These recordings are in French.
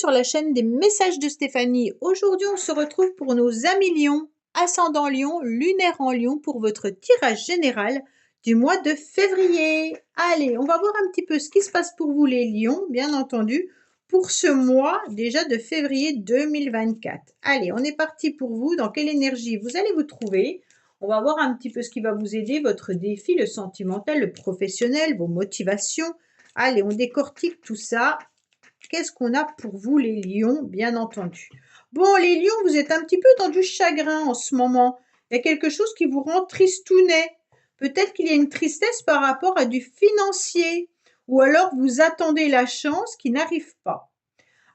sur la chaîne des messages de Stéphanie. Aujourd'hui, on se retrouve pour nos amis Lion, ascendant Lion, lunaire en Lion, pour votre tirage général du mois de février. Allez, on va voir un petit peu ce qui se passe pour vous les Lions, bien entendu, pour ce mois déjà de février 2024. Allez, on est parti pour vous. Dans quelle énergie vous allez vous trouver? On va voir un petit peu ce qui va vous aider, votre défi, le sentimental, le professionnel, vos motivations. Allez, on décortique tout ça. Qu'est-ce qu'on a pour vous, les lions, bien entendu? Bon, les lions, vous êtes un petit peu dans du chagrin en ce moment. Il y a quelque chose qui vous rend tristounet. Peut-être qu'il y a une tristesse par rapport à du financier. Ou alors, vous attendez la chance qui n'arrive pas.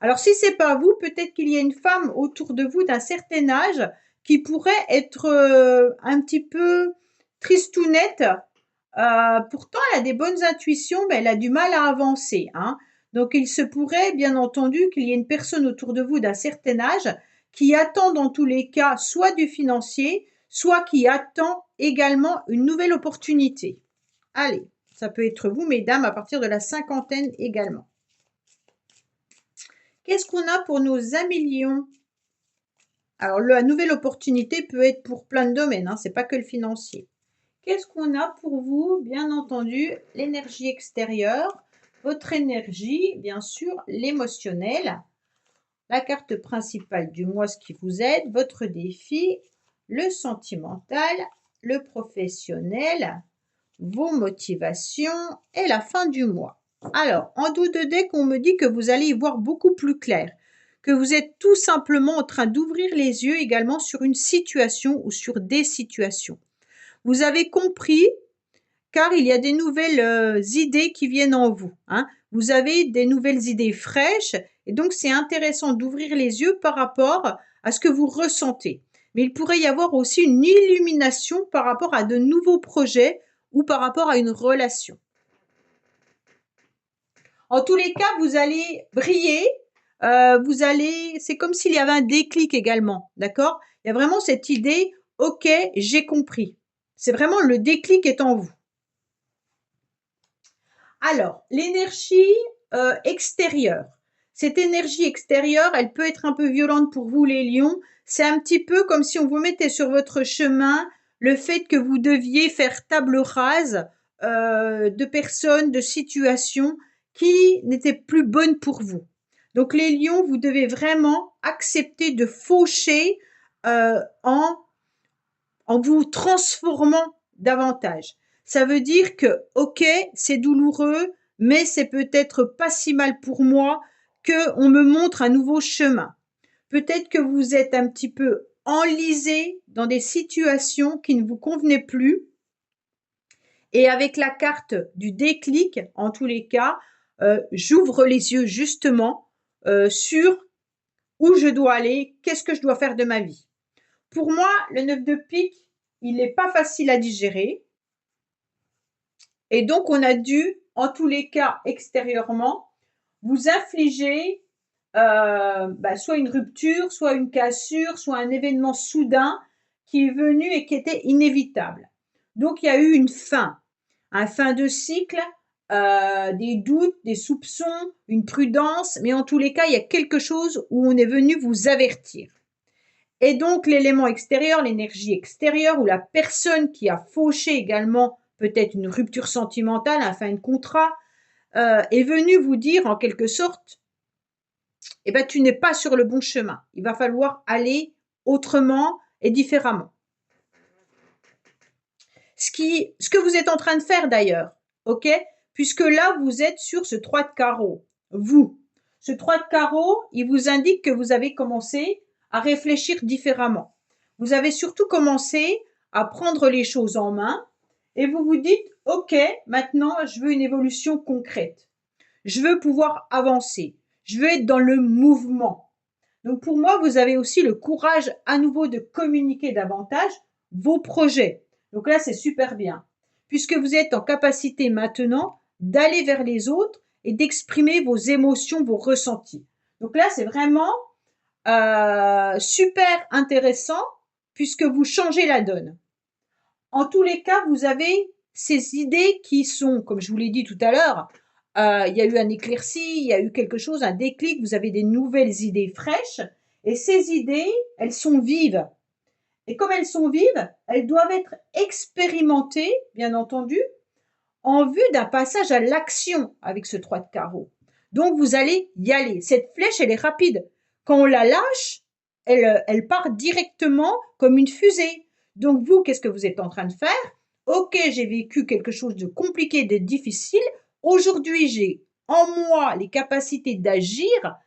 Alors, si ce n'est pas vous, peut-être qu'il y a une femme autour de vous d'un certain âge qui pourrait être un petit peu tristounette. Pourtant, elle a des bonnes intuitions, mais elle a du mal à avancer, hein. Donc, il se pourrait, bien entendu, qu'il y ait une personne autour de vous d'un certain âge qui attend dans tous les cas soit du financier, soit qui attend également une nouvelle opportunité. Allez, ça peut être vous, mesdames, à partir de la cinquantaine également. Qu'est-ce qu'on a pour nos amis lions? Alors, la nouvelle opportunité peut être pour plein de domaines, hein, c'est pas que le financier. Qu'est-ce qu'on a pour vous? Bien entendu, l'énergie extérieure, votre énergie, bien sûr, l'émotionnel, la carte principale du mois, ce qui vous aide, votre défi, le sentimental, le professionnel, vos motivations et la fin du mois. Alors, en dos de deck, on me dit que vous allez y voir beaucoup plus clair, que vous êtes tout simplement en train d'ouvrir les yeux également sur une situation ou sur des situations. Vous avez compris, car il y a des nouvelles idées qui viennent en vous, hein. Vous avez des nouvelles idées fraîches et donc c'est intéressant d'ouvrir les yeux par rapport à ce que vous ressentez. Mais il pourrait y avoir aussi une illumination par rapport à de nouveaux projets ou par rapport à une relation. En tous les cas, vous allez briller, c'est comme s'il y avait un déclic également, d'accord? Il y a vraiment cette idée, ok, j'ai compris. C'est vraiment le déclic est en vous. Alors, l'énergie extérieure. Cette énergie extérieure, elle peut être un peu violente pour vous les lions. C'est un petit peu comme si on vous mettait sur votre chemin le fait que vous deviez faire table rase de personnes, de situations qui n'étaient plus bonnes pour vous. Donc les lions, vous devez vraiment accepter de faucher en vous transformant davantage. Ça veut dire que, ok, c'est douloureux, mais c'est peut-être pas si mal pour moi qu'on me montre un nouveau chemin. Peut-être que vous êtes un petit peu enlisé dans des situations qui ne vous convenaient plus. Et avec la carte du déclic, en tous les cas, j'ouvre les yeux justement sur où je dois aller, qu'est-ce que je dois faire de ma vie. Pour moi, le 9 de pique, il n'est pas facile à digérer. Et donc, on a dû, en tous les cas extérieurement, vous infliger soit une rupture, soit une cassure, soit un événement soudain qui est venu et qui était inévitable. Donc, il y a eu une fin de cycle, des doutes, des soupçons, une prudence, mais en tous les cas, il y a quelque chose où on est venu vous avertir. Et donc, l'élément extérieur, l'énergie extérieure, ou la personne qui a fauché également peut-être une rupture sentimentale, un fin de contrat, est venue vous dire en quelque sorte, eh ben, tu n'es pas sur le bon chemin. Il va falloir aller autrement et différemment. Ce que vous êtes en train de faire d'ailleurs, ok? Puisque là, vous êtes sur ce 3 de carreau. Ce 3 de carreau, il vous indique que vous avez commencé à réfléchir différemment. Vous avez surtout commencé à prendre les choses en main et vous vous dites, ok, maintenant, je veux une évolution concrète. Je veux pouvoir avancer. Je veux être dans le mouvement. Donc, pour moi, vous avez aussi le courage à nouveau de communiquer davantage vos projets. Donc là, c'est super bien, puisque vous êtes en capacité maintenant d'aller vers les autres et d'exprimer vos émotions, vos ressentis. Donc là, c'est vraiment super intéressant, puisque vous changez la donne. En tous les cas, vous avez ces idées qui sont, comme je vous l'ai dit tout à l'heure, il y a eu un éclairci, il y a eu quelque chose, un déclic, vous avez des nouvelles idées fraîches et ces idées, elles sont vives. Et comme elles sont vives, elles doivent être expérimentées, bien entendu, en vue d'un passage à l'action avec ce 3 de carreau. Donc, vous allez y aller. Cette flèche, elle est rapide. Quand on la lâche, elle part directement comme une fusée. Donc, vous, qu'est-ce que vous êtes en train de faire? Ok, j'ai vécu quelque chose de compliqué, de difficile. Aujourd'hui, j'ai en moi les capacités d'agir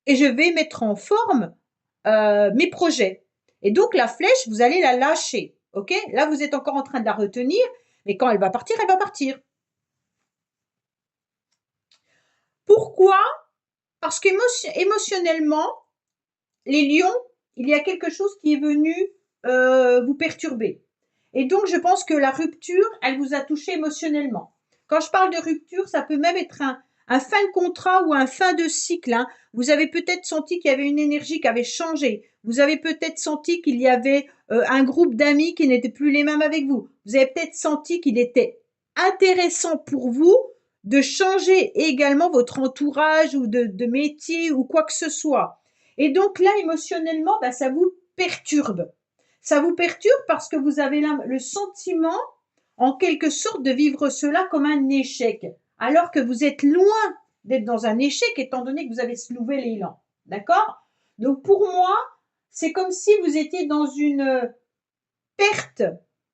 et je vais mettre en forme mes projets. Et donc, la flèche, vous allez la lâcher. Ok? Là, vous êtes encore en train de la retenir, mais quand elle va partir, elle va partir. Pourquoi? Parce qu'émotionnellement, les lions, il y a quelque chose qui est venu vous perturber. Et donc, je pense que la rupture, elle vous a touché émotionnellement. Quand je parle de rupture, ça peut même être un fin de contrat ou un fin de cycle. Hein. Vous avez peut-être senti qu'il y avait une énergie qui avait changé. Vous avez peut-être senti qu'il y avait un groupe d'amis qui n'étaient plus les mêmes avec vous. Vous avez peut-être senti qu'il était intéressant pour vous de changer également votre entourage ou de métier ou quoi que ce soit. Et donc là, émotionnellement, bah, ça vous perturbe. Ça vous perturbe parce que vous avez le sentiment, en quelque sorte, de vivre cela comme un échec, alors que vous êtes loin d'être dans un échec, étant donné que vous avez ce nouvel élan. D'accord? Donc pour moi, c'est comme si vous étiez dans une perte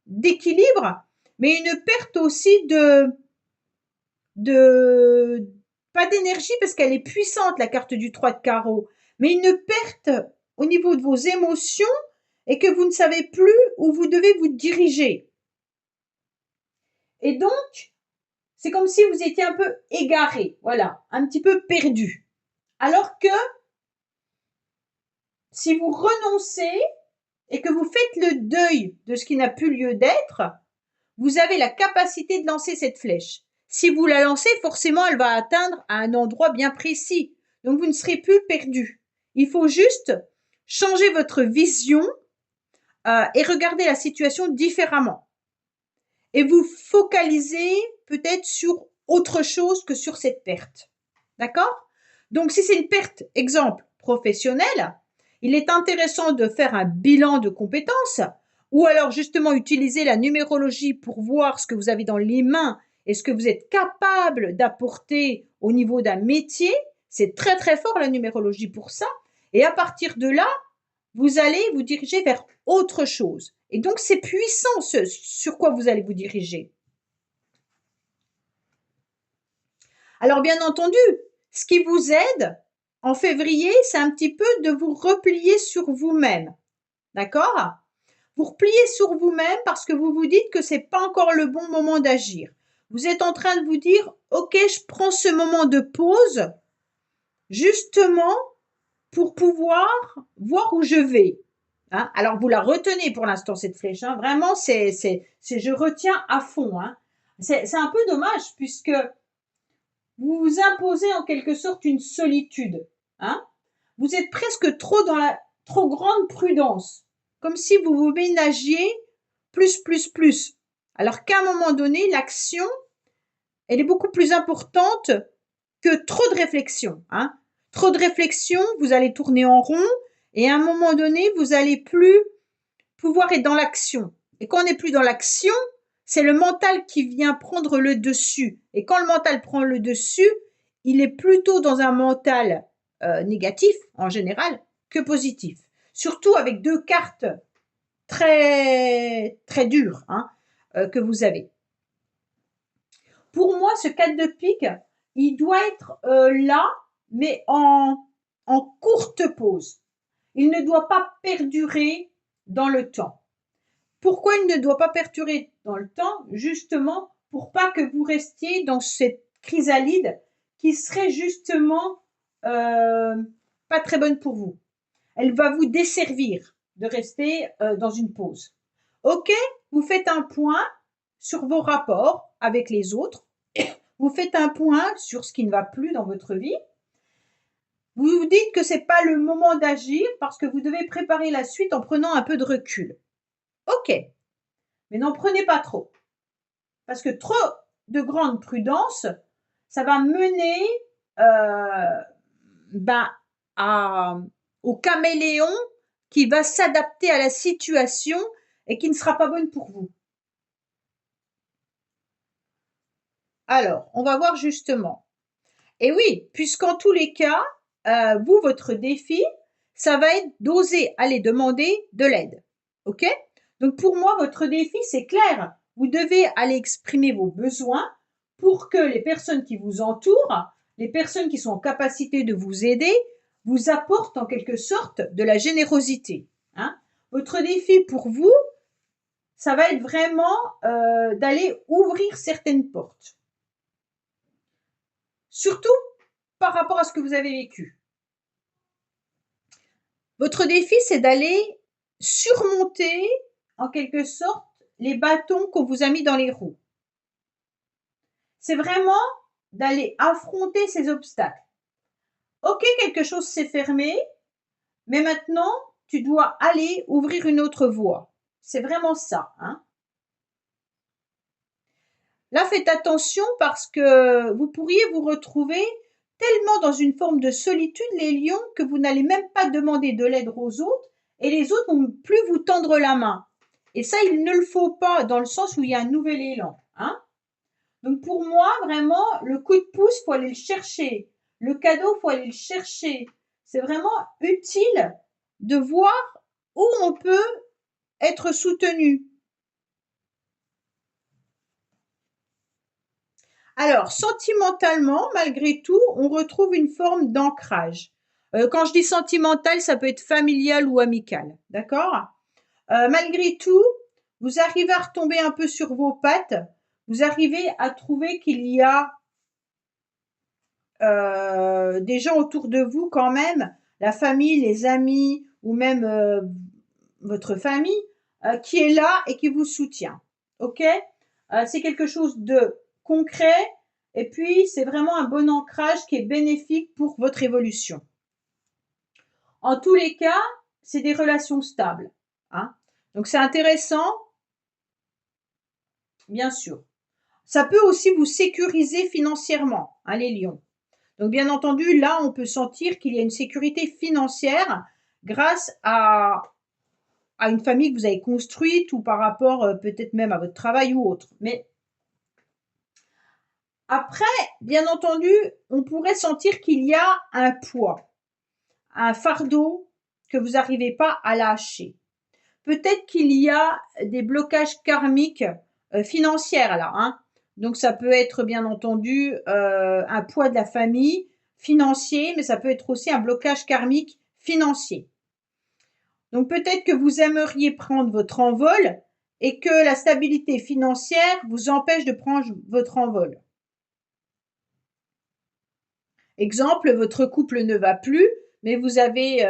d'équilibre, mais une perte aussi de pas d'énergie parce qu'elle est puissante, la carte du 3 de carreau, mais une perte au niveau de vos émotions et que vous ne savez plus où vous devez vous diriger. Et donc, c'est comme si vous étiez un peu égaré, voilà, un petit peu perdu. Alors que si vous renoncez et que vous faites le deuil de ce qui n'a plus lieu d'être, vous avez la capacité de lancer cette flèche. Si vous la lancez, forcément, elle va atteindre à un endroit bien précis. Donc, vous ne serez plus perdu. Il faut juste changer votre vision et regarder la situation différemment. Et vous focaliser peut-être sur autre chose que sur cette perte. D'accord? Donc, si c'est une perte, exemple, professionnelle, il est intéressant de faire un bilan de compétences ou alors justement utiliser la numérologie pour voir ce que vous avez dans les mains et ce que vous êtes capable d'apporter au niveau d'un métier. C'est très très fort la numérologie pour ça. Et à partir de là, vous allez vous diriger vers autre chose. Et donc c'est puissant ce sur quoi vous allez vous diriger. Alors bien entendu, ce qui vous aide en février, c'est un petit peu de vous replier sur vous-même. D'accord? Vous repliez sur vous-même parce que vous vous dites que c'est pas encore le bon moment d'agir. Vous êtes en train de vous dire, ok, je prends ce moment de pause justement pour pouvoir voir où je vais. Hein? Alors vous la retenez pour l'instant cette flèche. Hein? Vraiment, je retiens à fond. Hein? C'est un peu dommage puisque vous vous imposez en quelque sorte une solitude. Hein? Vous êtes presque trop dans la trop grande prudence, comme si vous vous ménagiez plus. Alors qu'à un moment donné, l'action, elle est beaucoup plus importante que trop de réflexion. Hein. Trop de réflexion, vous allez tourner en rond et à un moment donné, vous allez plus pouvoir être dans l'action. Et quand on n'est plus dans l'action, c'est le mental qui vient prendre le dessus. Et quand le mental prend le dessus, il est plutôt dans un mental négatif en général que positif. Surtout avec deux cartes très très dures hein, que vous avez. Pour moi, ce 4 de pique, il doit être là, mais en courte pause. Il ne doit pas perdurer dans le temps. Pourquoi il ne doit pas perdurer dans le temps? Justement, pour pas que vous restiez dans cette chrysalide qui serait justement pas très bonne pour vous. Elle va vous desservir de rester dans une pause. Ok, vous faites un point sur vos rapports avec les autres. Vous faites un point sur ce qui ne va plus dans votre vie. Vous vous dites que c'est pas le moment d'agir parce que vous devez préparer la suite en prenant un peu de recul. Ok, mais n'en prenez pas trop. Parce que trop de grande prudence, ça va mener ben, au caméléon qui va s'adapter à la situation et qui ne sera pas bonne pour vous. Alors, on va voir justement. Et oui, puisqu'en tous les cas, vous, votre défi, ça va être d'oser aller demander de l'aide. OK? Donc pour moi, votre défi, c'est clair. Vous devez aller exprimer vos besoins pour que les personnes qui vous entourent, les personnes qui sont en capacité de vous aider, vous apportent en quelque sorte de la générosité. Hein? Votre défi pour vous, ça va être vraiment d'aller ouvrir certaines portes. Surtout par rapport à ce que vous avez vécu. Votre défi, c'est d'aller surmonter, en quelque sorte, les bâtons qu'on vous a mis dans les roues. C'est vraiment d'aller affronter ces obstacles. Ok, quelque chose s'est fermé, mais maintenant, tu dois aller ouvrir une autre voie. C'est vraiment ça. Hein. Là, faites attention parce que vous pourriez vous retrouver tellement dans une forme de solitude, les lions, que vous n'allez même pas demander de l'aide aux autres et les autres vont plus vous tendre la main. Et ça, il ne le faut pas dans le sens où il y a un nouvel élan. Hein. Donc pour moi, vraiment, le coup de pouce, il faut aller le chercher. Le cadeau, il faut aller le chercher. C'est vraiment utile de voir où on peut être soutenu. Alors, sentimentalement, malgré tout, on retrouve une forme d'ancrage. Quand je dis sentimental, ça peut être familial ou amical, d'accord? Malgré tout, vous arrivez à retomber un peu sur vos pattes, vous arrivez à trouver qu'il y a des gens autour de vous quand même, la famille, les amis ou même votre famille, qui est là et qui vous soutient. Ok? C'est quelque chose de concret et puis c'est vraiment un bon ancrage qui est bénéfique pour votre évolution. En tous les cas, c'est des relations stables. Hein. Donc c'est intéressant, bien sûr. Ça peut aussi vous sécuriser financièrement, hein, les lions. Donc bien entendu, là, on peut sentir qu'il y a une sécurité financière grâce à une famille que vous avez construite ou par rapport peut-être même à votre travail ou autre. Mais après, bien entendu, on pourrait sentir qu'il y a un poids, un fardeau que vous n'arrivez pas à lâcher. Peut-être qu'il y a des blocages karmiques financiers là. Hein. Donc ça peut être bien entendu un poids de la famille financier, mais ça peut être aussi un blocage karmique financier. Donc peut-être que vous aimeriez prendre votre envol et que la stabilité financière vous empêche de prendre votre envol. Exemple, votre couple ne va plus, mais vous avez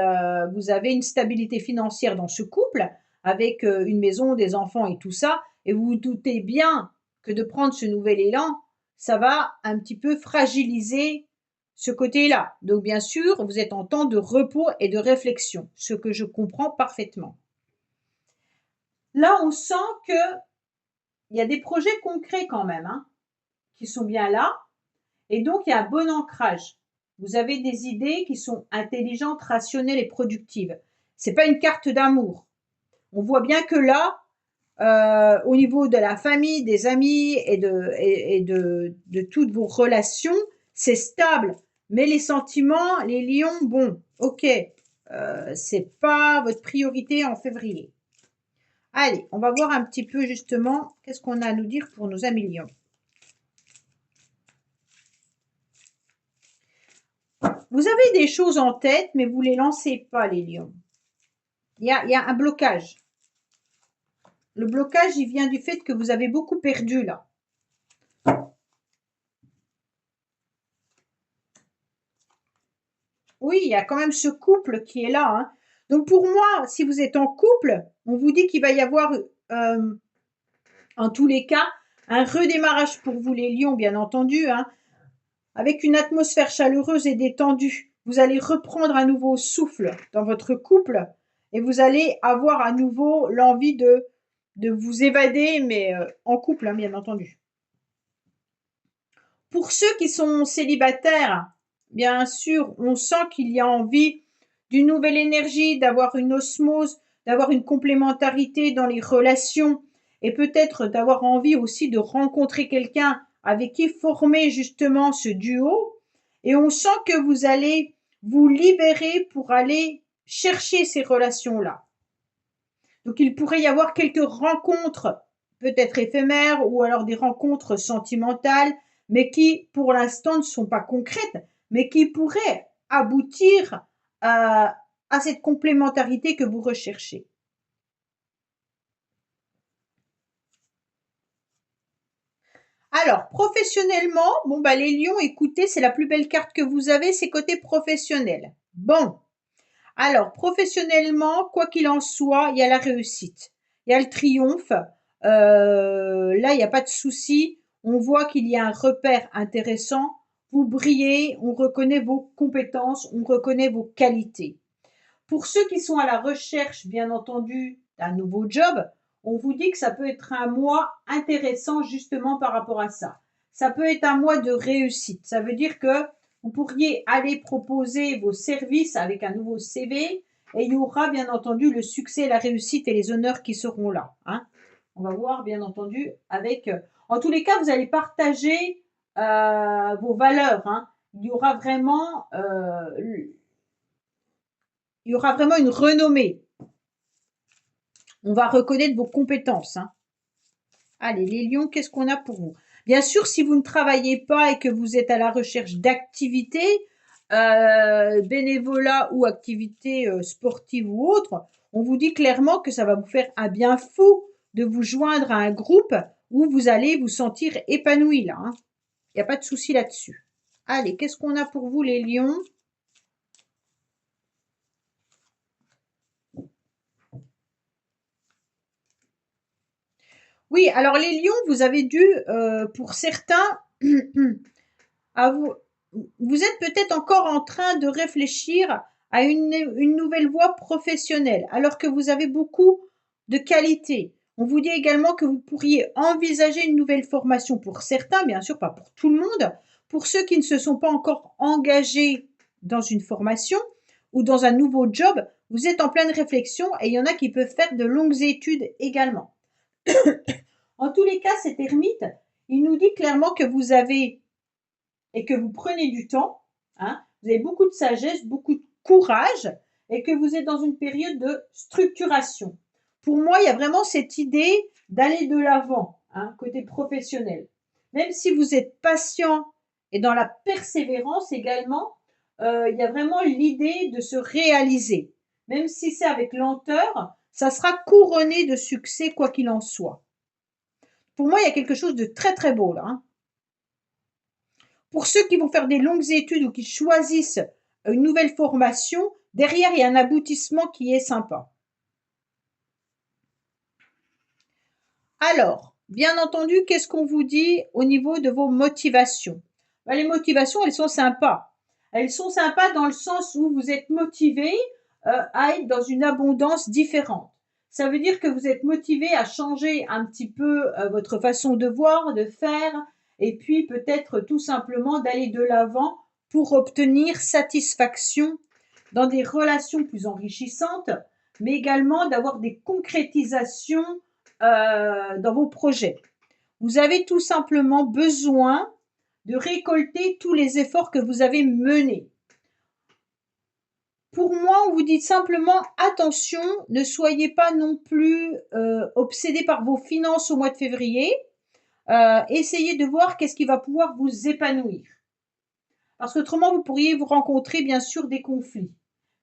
une stabilité financière dans ce couple, avec une maison, des enfants et tout ça, et vous vous doutez bien que de prendre ce nouvel élan, ça va un petit peu fragiliser ce côté-là. Donc bien sûr, vous êtes en temps de repos et de réflexion, ce que je comprends parfaitement. Là, on sent que il y a des projets concrets quand même, hein, qui sont bien là, et donc il y a un bon ancrage. Vous avez des idées qui sont intelligentes, rationnelles et productives. C'est pas une carte d'amour. On voit bien que là, au niveau de la famille, des amis et de toutes vos relations, c'est stable. Mais les sentiments, les lions, bon, ok, c'est pas votre priorité en février. Allez, on va voir un petit peu justement qu'est-ce qu'on a à nous dire pour nos amis lions. Vous avez des choses en tête, mais vous ne les lancez pas, les lions. Il y a un blocage. Le blocage, il vient du fait que vous avez beaucoup perdu, là. Oui, il y a quand même ce couple qui est là. Hein. Donc pour moi, si vous êtes en couple, on vous dit qu'il va y avoir, en tous les cas, un redémarrage pour vous, les lions, bien entendu, hein, avec une atmosphère chaleureuse et détendue. Vous allez reprendre un nouveau souffle dans votre couple et vous allez avoir à nouveau l'envie de vous évader, mais en couple, hein, bien entendu. Pour ceux qui sont célibataires, bien sûr, on sent qu'il y a envie d'une nouvelle énergie, d'avoir une osmose, d'avoir une complémentarité dans les relations et peut-être d'avoir envie aussi de rencontrer quelqu'un avec qui former justement ce duo. Et on sent que vous allez vous libérer pour aller chercher ces relations-là. Donc il pourrait y avoir quelques rencontres, peut-être éphémères, ou alors des rencontres sentimentales, mais qui pour l'instant ne sont pas concrètes, mais qui pourraient aboutir à cette complémentarité que vous recherchez. Alors, professionnellement, bon bah les lions, écoutez, c'est la plus belle carte que vous avez, c'est côté professionnel. Bon, alors, professionnellement, quoi qu'il en soit, il y a la réussite. Il y a le triomphe. Là, il n'y a pas de souci. On voit qu'il y a un repère intéressant. Vous brillez, on reconnaît vos compétences, on reconnaît vos qualités. Pour ceux qui sont à la recherche, bien entendu, d'un nouveau job, on vous dit que ça peut être un mois intéressant justement par rapport à ça. Ça peut être un mois de réussite. Ça veut dire que vous pourriez aller proposer vos services avec un nouveau CV et il y aura bien entendu le succès, la réussite et les honneurs qui seront là. Hein. On va voir bien entendu avec... En tous les cas, vous allez partager vos valeurs. Hein. Il y aura vraiment il y aura vraiment une renommée. On va reconnaître vos compétences. Hein. Allez, les lions, qu'est-ce qu'on a pour vous? Bien sûr, si vous ne travaillez pas et que vous êtes à la recherche d'activités, bénévolat ou activités sportives ou autres, on vous dit clairement que ça va vous faire un bien fou de vous joindre à un groupe où vous allez vous sentir épanoui là. Hein. Il n'y a pas de souci là-dessus. Allez, qu'est-ce qu'on a pour vous les lions? Oui, alors les lions, vous avez dû, pour certains, à vous, vous êtes peut-être encore en train de réfléchir à une nouvelle voie professionnelle, alors que vous avez beaucoup de qualités. On vous dit également que vous pourriez envisager une nouvelle formation pour certains, bien sûr, pas pour tout le monde. Pour ceux qui ne se sont pas encore engagés dans une formation ou dans un nouveau job, vous êtes en pleine réflexion et il y en a qui peuvent faire de longues études également. En tous les cas, cet ermite, il nous dit clairement que vous avez et que vous prenez du temps, hein, vous avez beaucoup de sagesse, beaucoup de courage et que vous êtes dans une période de structuration. Pour moi, il y a vraiment cette idée d'aller de l'avant, hein, côté professionnel. Même si vous êtes patient et dans la persévérance également, il y a vraiment l'idée de se réaliser. Même si c'est avec lenteur, ça sera couronné de succès quoi qu'il en soit. Pour moi, il y a quelque chose de très très beau là. Hein. Pour ceux qui vont faire des longues études ou qui choisissent une nouvelle formation, derrière, il y a un aboutissement qui est sympa. Alors, bien entendu, qu'est-ce qu'on vous dit au niveau de vos motivations? Les motivations, elles sont sympas. Elles sont sympas dans le sens où vous êtes motivé à être dans une abondance différente. Ça veut dire que vous êtes motivé à changer un petit peu votre façon de voir, de faire, et puis peut-être tout simplement d'aller de l'avant pour obtenir satisfaction dans des relations plus enrichissantes, mais également d'avoir des concrétisations dans vos projets. Vous avez tout simplement besoin de récolter tous les efforts que vous avez menés. Pour moi, on vous dit simplement attention, ne soyez pas non plus obsédé par vos finances au mois de février. Essayez de voir qu'est-ce qui va pouvoir vous épanouir. Parce qu'autrement, vous pourriez vous rencontrer bien sûr des conflits.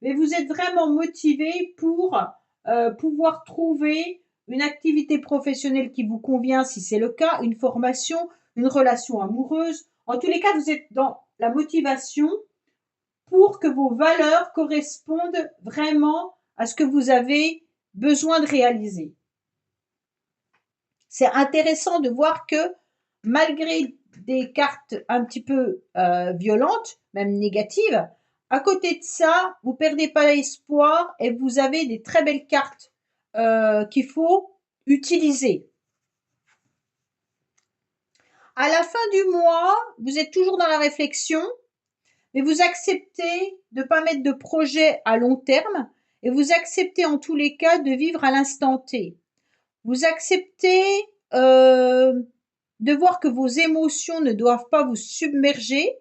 Mais vous êtes vraiment motivé pour pouvoir trouver une activité professionnelle qui vous convient, si c'est le cas, une formation, une relation amoureuse. En tous les cas, vous êtes dans la motivation pour que vos valeurs correspondent vraiment à ce que vous avez besoin de réaliser. C'est intéressant de voir que malgré des cartes un petit peu violentes, même négatives, à côté de ça, vous perdez pas l'espoir et vous avez des très belles cartes qu'il faut utiliser. À la fin du mois, vous êtes toujours dans la réflexion, mais vous acceptez de ne pas mettre de projet à long terme et vous acceptez en tous les cas de vivre à l'instant T. Vous acceptez de voir que vos émotions ne doivent pas vous submerger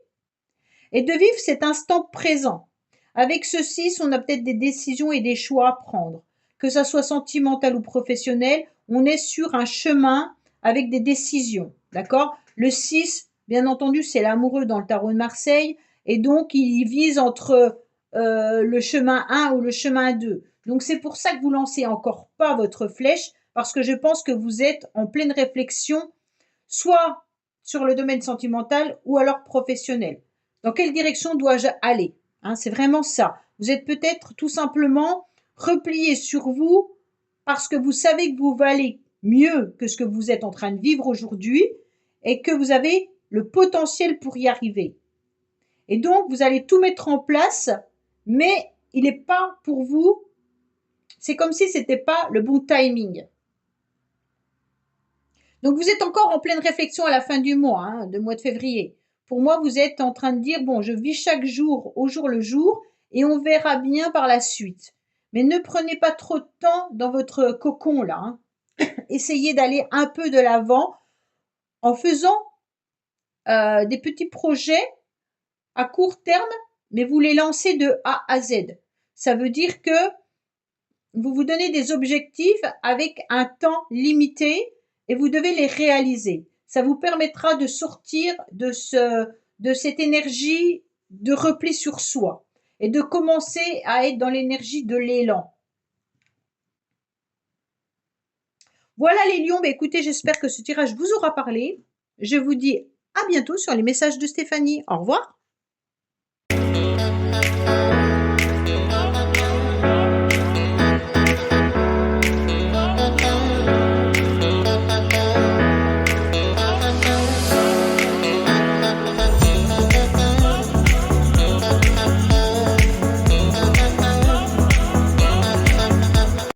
et de vivre cet instant présent. Avec ceci, on a peut-être des décisions et des choix à prendre. Que ça soit sentimental ou professionnel, on est sur un chemin avec des décisions. D'accord? Le 6, bien entendu, c'est l'amoureux dans le tarot de Marseille. Et donc, il vise entre le chemin 1 ou le chemin 2. Donc, c'est pour ça que vous lancez encore pas votre flèche, parce que je pense que vous êtes en pleine réflexion, soit sur le domaine sentimental ou alors professionnel. Dans quelle direction dois-je aller? Hein, c'est vraiment ça. Vous êtes peut-être tout simplement replié sur vous parce que vous savez que vous valez mieux que ce que vous êtes en train de vivre aujourd'hui et que vous avez le potentiel pour y arriver. Et donc, vous allez tout mettre en place, mais il n'est pas pour vous, c'est comme si ce n'était pas le bon timing. Donc, vous êtes encore en pleine réflexion à la fin du mois, hein, de mois de février. Pour moi, vous êtes en train de dire, bon, je vis chaque jour au jour le jour et on verra bien par la suite. Mais ne prenez pas trop de temps dans votre cocon là. Hein. Essayez d'aller un peu de l'avant en faisant des petits projets à court terme, mais vous les lancez de A à Z. Ça veut dire que vous vous donnez des objectifs avec un temps limité et vous devez les réaliser. Ça vous permettra de sortir de cette énergie de repli sur soi et de commencer à être dans l'énergie de l'élan. Voilà les lions, bah écoutez, j'espère que ce tirage vous aura parlé. Je vous dis à bientôt sur les messages de Stéphanie. Au revoir.